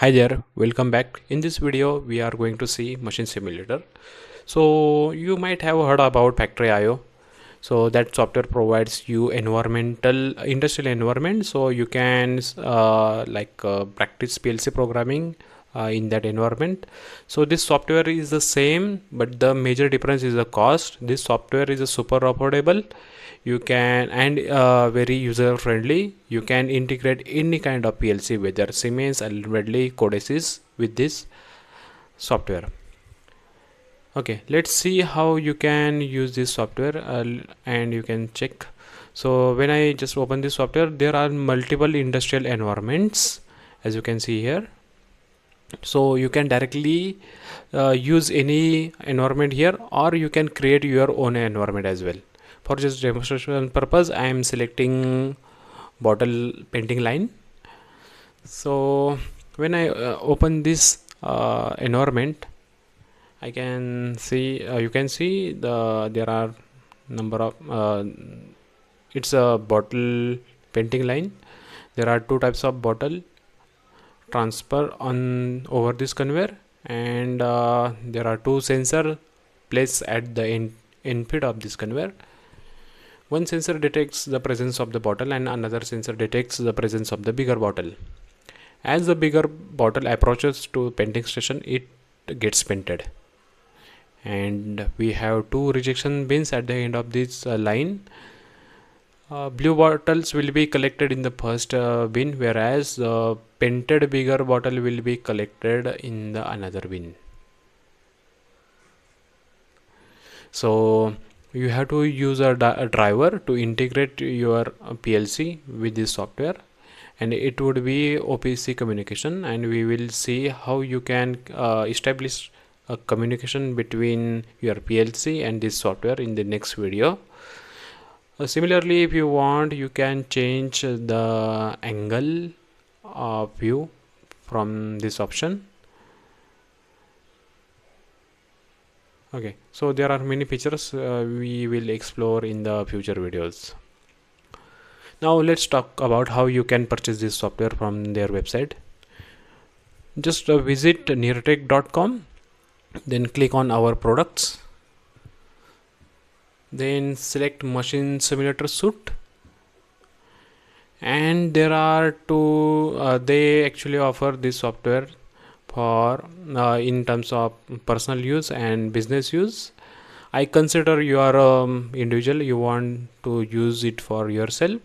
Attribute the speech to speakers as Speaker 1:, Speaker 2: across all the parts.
Speaker 1: Hi there, welcome back. In this video, we are going to see machine simulator. So you might have heard about Factory IO. So that software provides you industrial environment. So you can practice PLC programming in that environment. So this software is the same, but the major difference is the cost. This software is a super affordable. You can and very user friendly. You can integrate any kind of PLC, whether Siemens, Bradley, Codesys, with this software. Okay, let's see how you can use this software and you can check. So when I just open this software, there are multiple industrial environments, as you can see here. So you can directly use any environment here, or you can create your own environment as well. For just demonstration purpose, I am selecting bottle painting line. So when I open this environment, I can see you can see there are number of it's a bottle painting line. There are two types of bottle transfer on over this conveyor, and there are two sensor placed at the input of this conveyor. One sensor detects the presence of the bottle and another sensor detects the presence of the bigger bottle. As the bigger bottle approaches to painting station, it gets painted. And we have two rejection bins at the end of this line. Blue bottles will be collected in the first bin, whereas the painted bigger bottle will be collected in the another bin. So you have to use a driver to integrate your PLC with this software, and it would be OPC communication, and we will see how you can establish a communication between your PLC and this software in the next video. Similarly, if you want, you can change the angle of view from this option. Okay, so there are many features we will explore in the future videos. Now let's talk about how you can purchase this software from their website. Just visit neartech.com, then click on our products, then select machine simulator suite, and there are two they actually offer this software for in terms of personal use and business use. I consider you are individual, you want to use it for yourself,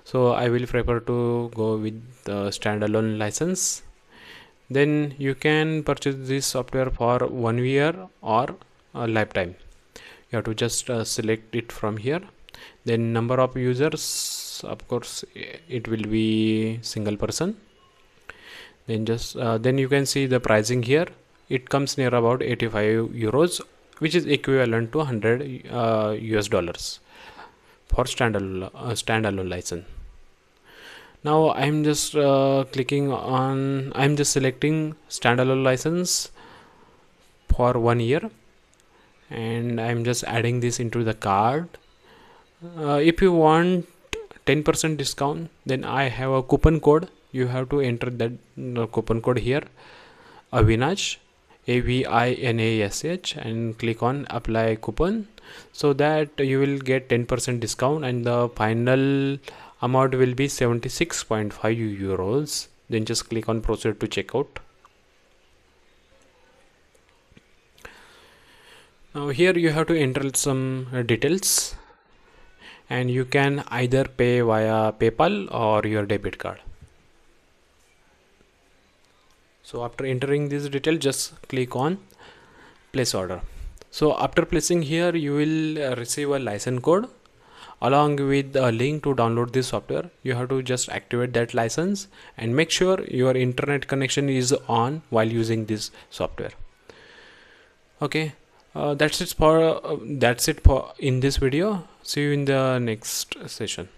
Speaker 1: so I will prefer to go with the standalone license. Then you can purchase this software for 1 year or a lifetime. You have to just select it from here. Then number of users, of course it will be single person. Then just then you can see the pricing here. It comes near about 85 euros, which is equivalent to 100 US dollars for standalone license. Now I'm just I'm just selecting standalone license for 1 year, and I'm just adding this into the card. If you want 10% discount, then I have a coupon code. You have to enter that coupon code here, Avinash, AVINASH, and click on apply coupon, so that you will get 10% discount, and the final amount will be 76.5 euros. Then just click on proceed to checkout. Now here you have to enter some details, and you can either pay via PayPal or your debit card. So after entering this detail, just click on place order. So after placing here, you will receive a license code along with a link to download this software. You have to just activate that license and make sure your internet connection is on while using this software. Okay, that's it for in this video. See you in the next session.